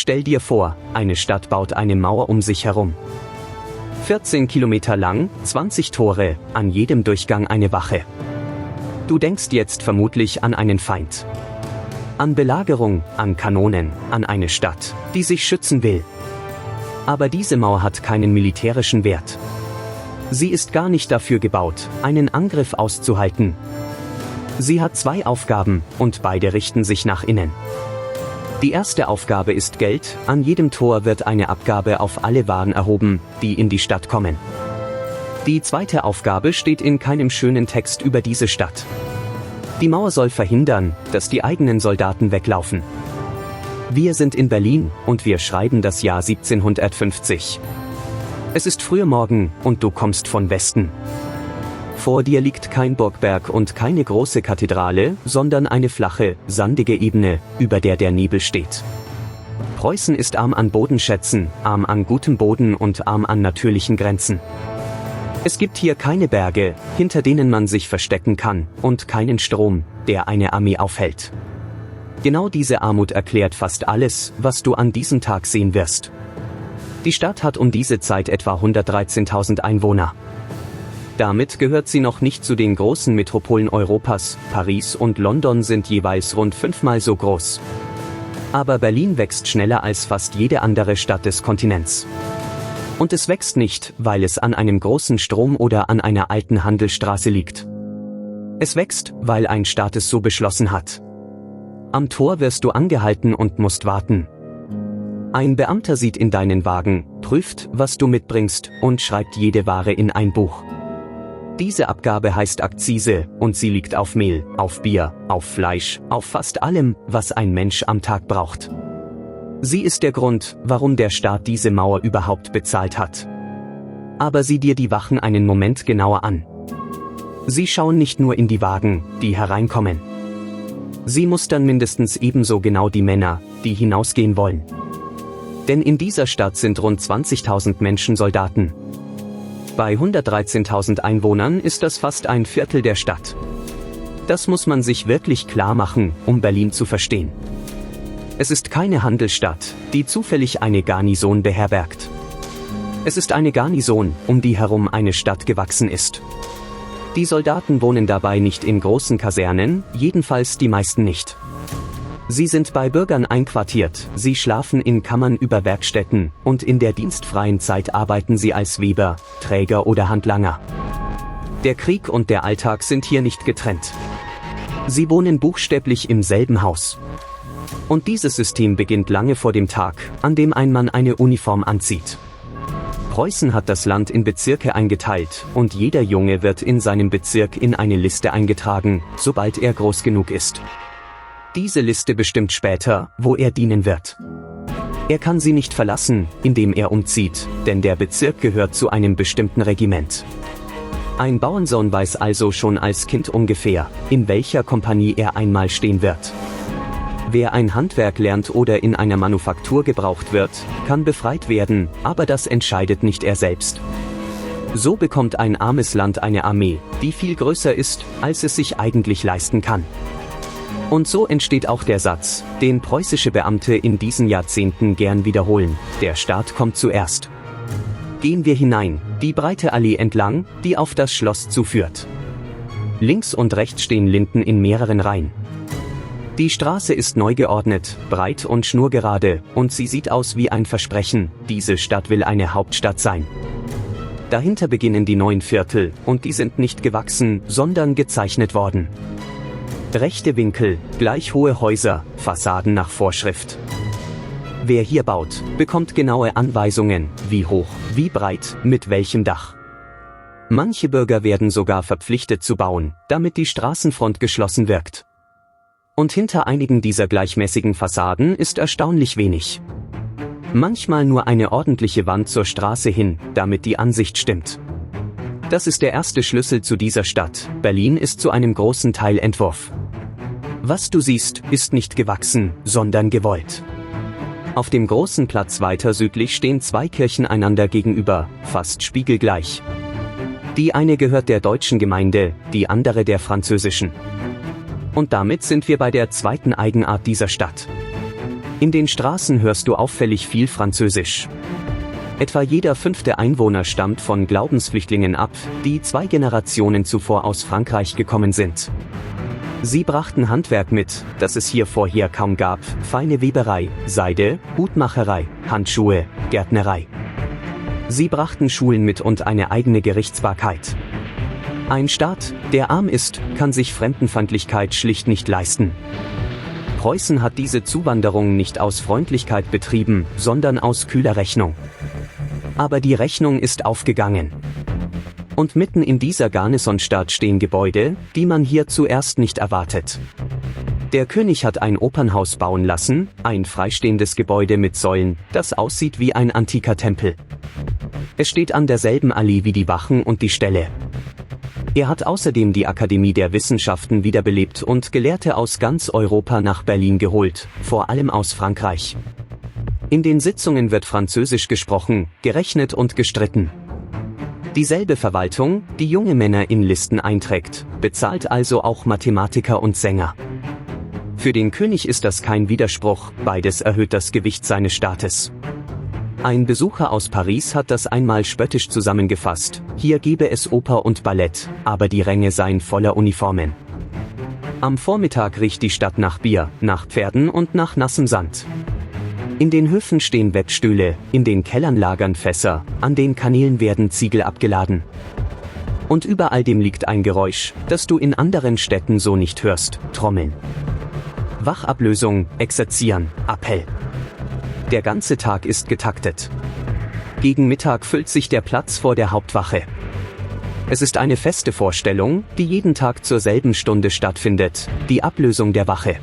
Stell dir vor, eine Stadt baut eine Mauer um sich herum. 14 Kilometer lang, 20 Tore, an jedem Durchgang eine Wache. Du denkst jetzt vermutlich an einen Feind. An Belagerung, an Kanonen, an eine Stadt, die sich schützen will. Aber diese Mauer hat keinen militärischen Wert. Sie ist gar nicht dafür gebaut, einen Angriff auszuhalten. Sie hat zwei Aufgaben, und beide richten sich nach innen. Die erste Aufgabe ist Geld, an jedem Tor wird eine Abgabe auf alle Waren erhoben, die in die Stadt kommen. Die zweite Aufgabe steht in keinem schönen Text über diese Stadt. Die Mauer soll verhindern, dass die eigenen Soldaten weglaufen. Wir sind in Berlin, und wir schreiben das Jahr 1750. Es ist früher Morgen, und du kommst von Westen. Vor dir liegt kein Burgberg und keine große Kathedrale, sondern eine flache, sandige Ebene, über der der Nebel steht. Preußen ist arm an Bodenschätzen, arm an gutem Boden und arm an natürlichen Grenzen. Es gibt hier keine Berge, hinter denen man sich verstecken kann, und keinen Strom, der eine Armee aufhält. Genau diese Armut erklärt fast alles, was du an diesem Tag sehen wirst. Die Stadt hat um diese Zeit etwa 113.000 Einwohner. Damit gehört sie noch nicht zu den großen Metropolen Europas, Paris und London sind jeweils rund 5-mal so groß. Aber Berlin wächst schneller als fast jede andere Stadt des Kontinents. Und es wächst nicht, weil es an einem großen Strom oder an einer alten Handelsstraße liegt. Es wächst, weil ein Staat es so beschlossen hat. Am Tor wirst du angehalten und musst warten. Ein Beamter sieht in deinen Wagen, prüft, was du mitbringst, und schreibt jede Ware in ein Buch. Diese Abgabe heißt Akzise, und sie liegt auf Mehl, auf Bier, auf Fleisch, auf fast allem, was ein Mensch am Tag braucht. Sie ist der Grund, warum der Staat diese Mauer überhaupt bezahlt hat. Aber sieh dir die Wachen einen Moment genauer an. Sie schauen nicht nur in die Wagen, die hereinkommen. Sie mustern mindestens ebenso genau die Männer, die hinausgehen wollen. Denn in dieser Stadt sind rund 20.000 Menschen Soldaten. Bei 113.000 Einwohnern ist das fast ein Viertel der Stadt. Das muss man sich wirklich klar machen, um Berlin zu verstehen. Es ist keine Handelsstadt, die zufällig eine Garnison beherbergt. Es ist eine Garnison, um die herum eine Stadt gewachsen ist. Die Soldaten wohnen dabei nicht in großen Kasernen, jedenfalls die meisten nicht. Sie sind bei Bürgern einquartiert, sie schlafen in Kammern über Werkstätten, und in der dienstfreien Zeit arbeiten sie als Weber, Träger oder Handlanger. Der Krieg und der Alltag sind hier nicht getrennt. Sie wohnen buchstäblich im selben Haus. Und dieses System beginnt lange vor dem Tag, an dem ein Mann eine Uniform anzieht. Preußen hat das Land in Bezirke eingeteilt, und jeder Junge wird in seinem Bezirk in eine Liste eingetragen, sobald er groß genug ist. Diese Liste bestimmt später, wo er dienen wird. Er kann sie nicht verlassen, indem er umzieht, denn der Bezirk gehört zu einem bestimmten Regiment. Ein Bauernsohn weiß also schon als Kind ungefähr, in welcher Kompanie er einmal stehen wird. Wer ein Handwerk lernt oder in einer Manufaktur gebraucht wird, kann befreit werden, aber das entscheidet nicht er selbst. So bekommt ein armes Land eine Armee, die viel größer ist, als es sich eigentlich leisten kann. Und so entsteht auch der Satz, den preußische Beamte in diesen Jahrzehnten gern wiederholen: Der Staat kommt zuerst. Gehen wir hinein, die breite Allee entlang, die auf das Schloss zuführt. Links und rechts stehen Linden in mehreren Reihen. Die Straße ist neu geordnet, breit und schnurgerade, und sie sieht aus wie ein Versprechen: Diese Stadt will eine Hauptstadt sein. Dahinter beginnen die neuen Viertel, und die sind nicht gewachsen, sondern gezeichnet worden. Rechte Winkel, gleich hohe Häuser, Fassaden nach Vorschrift. Wer hier baut, bekommt genaue Anweisungen, wie hoch, wie breit, mit welchem Dach. Manche Bürger werden sogar verpflichtet zu bauen, damit die Straßenfront geschlossen wirkt. Und hinter einigen dieser gleichmäßigen Fassaden ist erstaunlich wenig. Manchmal nur eine ordentliche Wand zur Straße hin, damit die Ansicht stimmt. Das ist der erste Schlüssel zu dieser Stadt. Berlin ist zu einem großen Teil Entwurf. Was du siehst, ist nicht gewachsen, sondern gewollt. Auf dem großen Platz weiter südlich stehen zwei Kirchen einander gegenüber, fast spiegelgleich. Die eine gehört der deutschen Gemeinde, die andere der französischen. Und damit sind wir bei der zweiten Eigenart dieser Stadt. In den Straßen hörst du auffällig viel Französisch. Etwa jeder 5. Einwohner stammt von Glaubensflüchtlingen ab, die 2 Generationen zuvor aus Frankreich gekommen sind. Sie brachten Handwerk mit, das es hier vorher kaum gab, feine Weberei, Seide, Hutmacherei, Handschuhe, Gärtnerei. Sie brachten Schulen mit und eine eigene Gerichtsbarkeit. Ein Staat, der arm ist, kann sich Fremdenfeindlichkeit schlicht nicht leisten. Preußen hat diese Zuwanderung nicht aus Freundlichkeit betrieben, sondern aus kühler Rechnung. Aber die Rechnung ist aufgegangen. Und mitten in dieser Garnisonstadt stehen Gebäude, die man hier zuerst nicht erwartet. Der König hat ein Opernhaus bauen lassen, ein freistehendes Gebäude mit Säulen, das aussieht wie ein antiker Tempel. Es steht an derselben Allee wie die Wachen und die Ställe. Er hat außerdem die Akademie der Wissenschaften wiederbelebt und Gelehrte aus ganz Europa nach Berlin geholt, vor allem aus Frankreich. In den Sitzungen wird Französisch gesprochen, gerechnet und gestritten. Dieselbe Verwaltung, die junge Männer in Listen einträgt, bezahlt also auch Mathematiker und Sänger. Für den König ist das kein Widerspruch, beides erhöht das Gewicht seines Staates. Ein Besucher aus Paris hat das einmal spöttisch zusammengefasst: Hier gebe es Oper und Ballett, aber die Ränge seien voller Uniformen. Am Vormittag riecht die Stadt nach Bier, nach Pferden und nach nassem Sand. In den Höfen stehen Wettstühle, in den Kellern lagern Fässer, an den Kanälen werden Ziegel abgeladen. Und über all dem liegt ein Geräusch, das du in anderen Städten so nicht hörst: Trommeln. Wachablösung, Exerzieren, Appell. Der ganze Tag ist getaktet. Gegen Mittag füllt sich der Platz vor der Hauptwache. Es ist eine feste Vorstellung, die jeden Tag zur selben Stunde stattfindet: die Ablösung der Wache.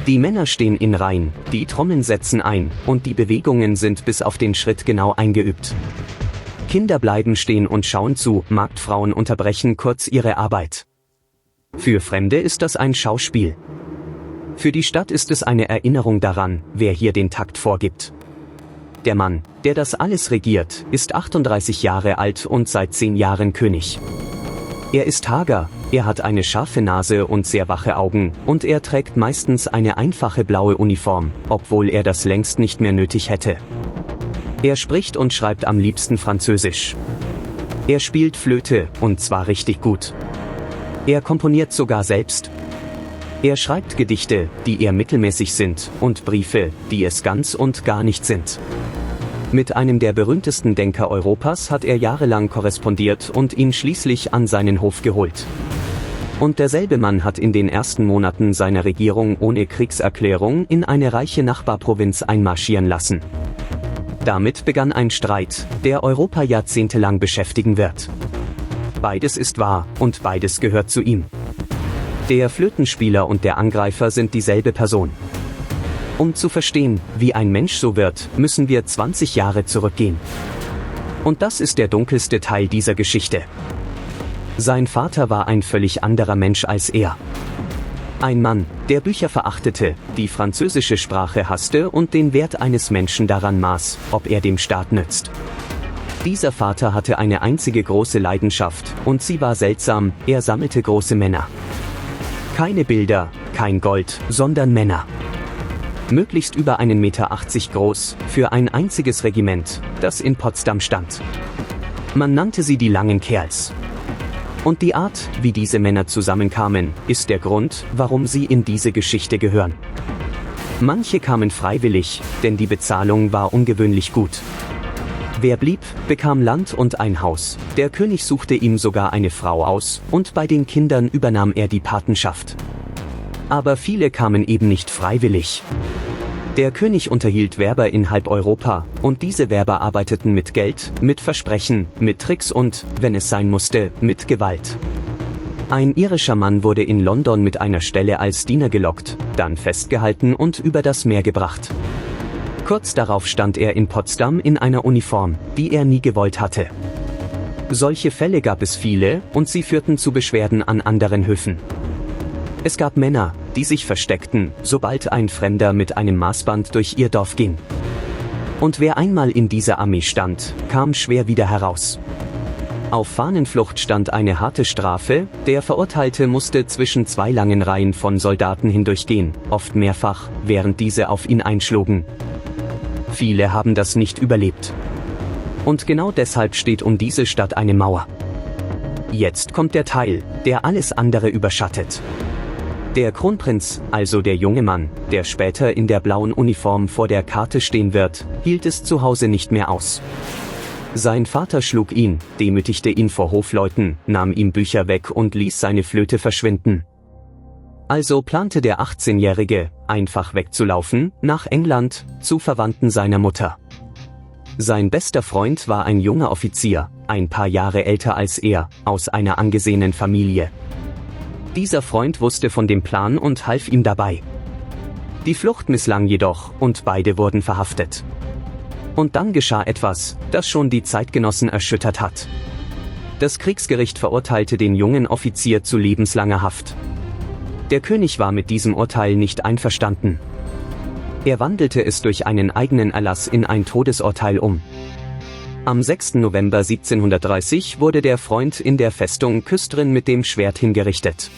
Die Männer stehen in Reihen, die Trommeln setzen ein, und die Bewegungen sind bis auf den Schritt genau eingeübt. Kinder bleiben stehen und schauen zu, Marktfrauen unterbrechen kurz ihre Arbeit. Für Fremde ist das ein Schauspiel. Für die Stadt ist es eine Erinnerung daran, wer hier den Takt vorgibt. Der Mann, der das alles regiert, ist 38 Jahre alt und seit 10 Jahren König. Er ist hager, er hat eine scharfe Nase und sehr wache Augen, und er trägt meistens eine einfache blaue Uniform, obwohl er das längst nicht mehr nötig hätte. Er spricht und schreibt am liebsten Französisch. Er spielt Flöte, und zwar richtig gut. Er komponiert sogar selbst. Er schreibt Gedichte, die eher mittelmäßig sind, und Briefe, die es ganz und gar nicht sind. Mit einem der berühmtesten Denker Europas hat er jahrelang korrespondiert und ihn schließlich an seinen Hof geholt. Und derselbe Mann hat in den ersten Monaten seiner Regierung ohne Kriegserklärung in eine reiche Nachbarprovinz einmarschieren lassen. Damit begann ein Streit, der Europa jahrzehntelang beschäftigen wird. Beides ist wahr, und beides gehört zu ihm. Der Flötenspieler und der Angreifer sind dieselbe Person. Um zu verstehen, wie ein Mensch so wird, müssen wir 20 Jahre zurückgehen. Und das ist der dunkelste Teil dieser Geschichte. Sein Vater war ein völlig anderer Mensch als er. Ein Mann, der Bücher verachtete, die französische Sprache hasste und den Wert eines Menschen daran maß, ob er dem Staat nützt. Dieser Vater hatte eine einzige große Leidenschaft, und sie war seltsam: er sammelte große Männer. Keine Bilder, kein Gold, sondern Männer. Möglichst über 1,80 Meter groß, für ein einziges Regiment, das in Potsdam stand. Man nannte sie die langen Kerls. Und die Art, wie diese Männer zusammenkamen, ist der Grund, warum sie in diese Geschichte gehören. Manche kamen freiwillig, denn die Bezahlung war ungewöhnlich gut. Wer blieb, bekam Land und ein Haus, der König suchte ihm sogar eine Frau aus, und bei den Kindern übernahm er die Patenschaft. Aber viele kamen eben nicht freiwillig. Der König unterhielt Werber in halb Europa, und diese Werber arbeiteten mit Geld, mit Versprechen, mit Tricks und, wenn es sein musste, mit Gewalt. Ein irischer Mann wurde in London mit einer Stelle als Diener gelockt, dann festgehalten und über das Meer gebracht. Kurz darauf stand er in Potsdam in einer Uniform, die er nie gewollt hatte. Solche Fälle gab es viele, und sie führten zu Beschwerden an anderen Höfen. Es gab Männer, die sich versteckten, sobald ein Fremder mit einem Maßband durch ihr Dorf ging. Und wer einmal in dieser Armee stand, kam schwer wieder heraus. Auf Fahnenflucht stand eine harte Strafe, der Verurteilte musste zwischen zwei langen Reihen von Soldaten hindurchgehen, oft mehrfach, während diese auf ihn einschlugen. Viele haben das nicht überlebt. Und genau deshalb steht um diese Stadt eine Mauer. Jetzt kommt der Teil, der alles andere überschattet. Der Kronprinz, also der junge Mann, der später in der blauen Uniform vor der Karte stehen wird, hielt es zu Hause nicht mehr aus. Sein Vater schlug ihn, demütigte ihn vor Hofleuten, nahm ihm Bücher weg und ließ seine Flöte verschwinden. Also plante der 18-Jährige, einfach wegzulaufen, nach England, zu Verwandten seiner Mutter. Sein bester Freund war ein junger Offizier, ein paar Jahre älter als er, aus einer angesehenen Familie. Dieser Freund wusste von dem Plan und half ihm dabei. Die Flucht misslang jedoch und beide wurden verhaftet. Und dann geschah etwas, das schon die Zeitgenossen erschüttert hat. Das Kriegsgericht verurteilte den jungen Offizier zu lebenslanger Haft. Der König war mit diesem Urteil nicht einverstanden. Er wandelte es durch einen eigenen Erlass in ein Todesurteil um. Am 6. November 1730 wurde der Freund in der Festung Küstrin mit dem Schwert hingerichtet.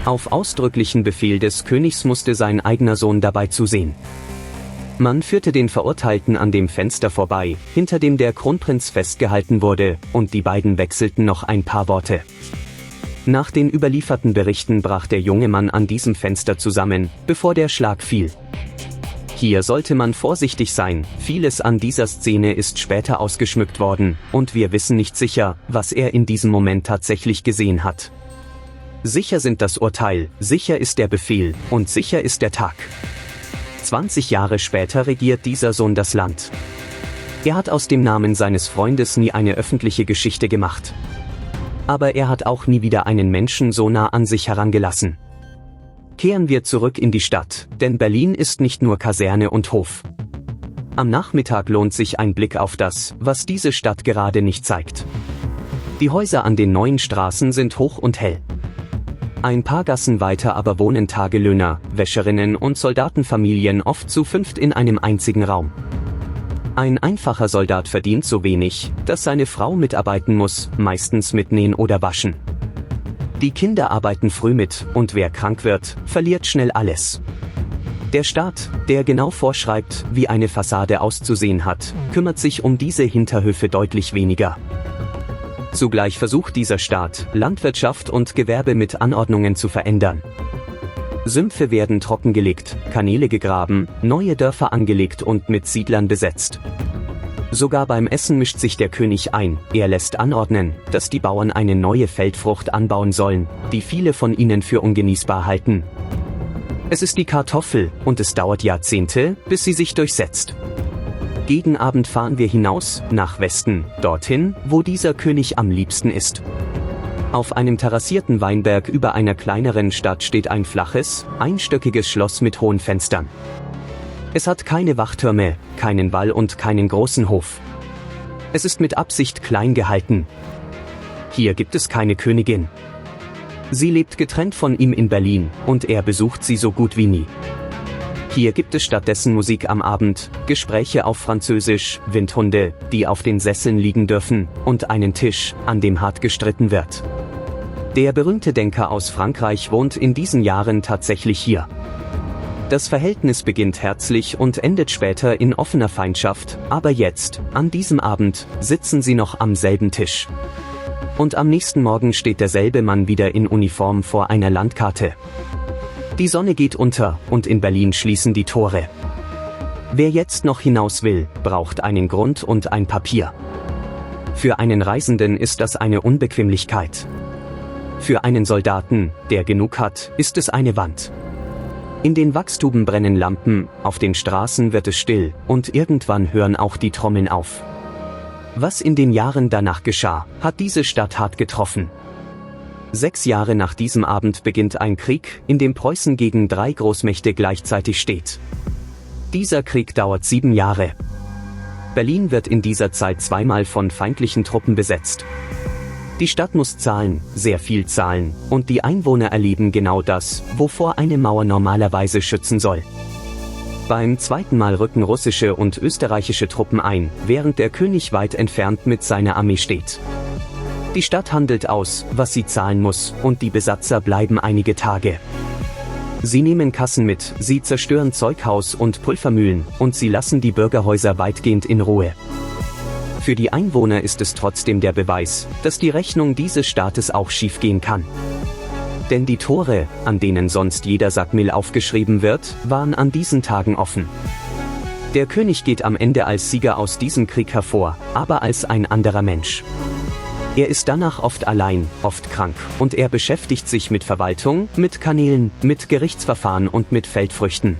Auf ausdrücklichen Befehl des Königs musste sein eigener Sohn dabei zusehen. Man führte den Verurteilten an dem Fenster vorbei, hinter dem der Kronprinz festgehalten wurde, und die beiden wechselten noch ein paar Worte. Nach den überlieferten Berichten brach der junge Mann an diesem Fenster zusammen, bevor der Schlag fiel. Hier sollte man vorsichtig sein, vieles an dieser Szene ist später ausgeschmückt worden, und wir wissen nicht sicher, was er in diesem Moment tatsächlich gesehen hat. Sicher sind das Urteil, sicher ist der Befehl, und sicher ist der Tag. 20 Jahre später regiert dieser Sohn das Land. Er hat aus dem Namen seines Freundes nie eine öffentliche Geschichte gemacht. Aber er hat auch nie wieder einen Menschen so nah an sich herangelassen. Kehren wir zurück in die Stadt, denn Berlin ist nicht nur Kaserne und Hof. Am Nachmittag lohnt sich ein Blick auf das, was diese Stadt gerade nicht zeigt. Die Häuser an den neuen Straßen sind hoch und hell. Ein paar Gassen weiter aber wohnen Tagelöhner, Wäscherinnen und Soldatenfamilien oft zu fünft in einem einzigen Raum. Ein einfacher Soldat verdient so wenig, dass seine Frau mitarbeiten muss, meistens mit Nähen oder Waschen. Die Kinder arbeiten früh mit, und wer krank wird, verliert schnell alles. Der Staat, der genau vorschreibt, wie eine Fassade auszusehen hat, kümmert sich um diese Hinterhöfe deutlich weniger. Zugleich versucht dieser Staat, Landwirtschaft und Gewerbe mit Anordnungen zu verändern. Sümpfe werden trockengelegt, Kanäle gegraben, neue Dörfer angelegt und mit Siedlern besetzt. Sogar beim Essen mischt sich der König ein, er lässt anordnen, dass die Bauern eine neue Feldfrucht anbauen sollen, die viele von ihnen für ungenießbar halten. Es ist die Kartoffel, und es dauert Jahrzehnte, bis sie sich durchsetzt. Gegen Abend fahren wir hinaus, nach Westen, dorthin, wo dieser König am liebsten ist. Auf einem terrassierten Weinberg über einer kleineren Stadt steht ein flaches, einstöckiges Schloss mit hohen Fenstern. Es hat keine Wachtürme, keinen Wall und keinen großen Hof. Es ist mit Absicht klein gehalten. Hier gibt es keine Königin. Sie lebt getrennt von ihm in Berlin, und er besucht sie so gut wie nie. Hier gibt es stattdessen Musik am Abend, Gespräche auf Französisch, Windhunde, die auf den Sesseln liegen dürfen, und einen Tisch, an dem hart gestritten wird. Der berühmte Denker aus Frankreich wohnt in diesen Jahren tatsächlich hier. Das Verhältnis beginnt herzlich und endet später in offener Feindschaft, aber jetzt, an diesem Abend, sitzen sie noch am selben Tisch. Und am nächsten Morgen steht derselbe Mann wieder in Uniform vor einer Landkarte. Die Sonne geht unter, und in Berlin schließen die Tore. Wer jetzt noch hinaus will, braucht einen Grund und ein Papier. Für einen Reisenden ist das eine Unbequemlichkeit. Für einen Soldaten, der genug hat, ist es eine Wand. In den Wachstuben brennen Lampen, auf den Straßen wird es still, und irgendwann hören auch die Trommeln auf. Was in den Jahren danach geschah, hat diese Stadt hart getroffen. 6 Jahre nach diesem Abend beginnt ein Krieg, in dem Preußen gegen 3 Großmächte gleichzeitig steht. Dieser Krieg dauert 7 Jahre. Berlin wird in dieser Zeit zweimal von feindlichen Truppen besetzt. Die Stadt muss zahlen, sehr viel zahlen, und die Einwohner erleben genau das, wovor eine Mauer normalerweise schützen soll. Beim zweiten Mal rücken russische und österreichische Truppen ein, während der König weit entfernt mit seiner Armee steht. Die Stadt handelt aus, was sie zahlen muss, und die Besatzer bleiben einige Tage. Sie nehmen Kassen mit, sie zerstören Zeughaus und Pulvermühlen, und sie lassen die Bürgerhäuser weitgehend in Ruhe. Für die Einwohner ist es trotzdem der Beweis, dass die Rechnung dieses Staates auch schiefgehen kann. Denn die Tore, an denen sonst jeder Sack Mehl aufgeschrieben wird, waren an diesen Tagen offen. Der König geht am Ende als Sieger aus diesem Krieg hervor, aber als ein anderer Mensch. Er ist danach oft allein, oft krank, und er beschäftigt sich mit Verwaltung, mit Kanälen, mit Gerichtsverfahren und mit Feldfrüchten.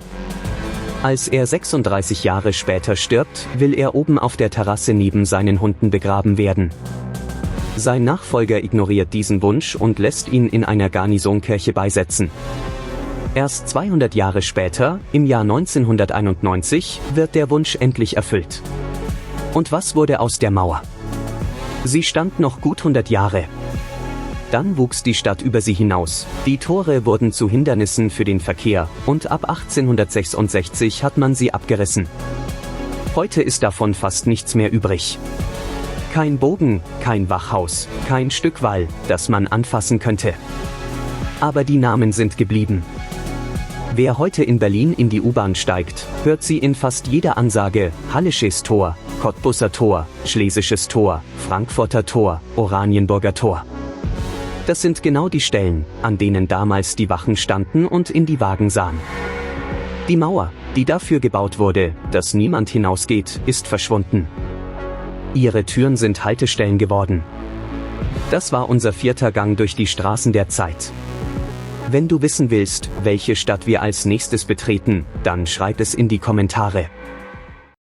Als er 36 Jahre später stirbt, will er oben auf der Terrasse neben seinen Hunden begraben werden. Sein Nachfolger ignoriert diesen Wunsch und lässt ihn in einer Garnisonkirche beisetzen. Erst 200 Jahre später, im Jahr 1991, wird der Wunsch endlich erfüllt. Und was wurde aus der Mauer? Sie stand noch gut 100 Jahre. Dann wuchs die Stadt über sie hinaus, die Tore wurden zu Hindernissen für den Verkehr, und ab 1866 hat man sie abgerissen. Heute ist davon fast nichts mehr übrig. Kein Bogen, kein Wachhaus, kein Stück Wall, das man anfassen könnte. Aber die Namen sind geblieben. Wer heute in Berlin in die U-Bahn steigt, hört sie in fast jeder Ansage: Hallisches Tor, Cottbuser Tor, Schlesisches Tor, Frankfurter Tor, Oranienburger Tor. Das sind genau die Stellen, an denen damals die Wachen standen und in die Wagen sahen. Die Mauer, die dafür gebaut wurde, dass niemand hinausgeht, ist verschwunden. Ihre Türen sind Haltestellen geworden. Das war unser 4. Gang durch die Straßen der Zeit. Wenn du wissen willst, welche Stadt wir als nächstes betreten, dann schreib es in die Kommentare.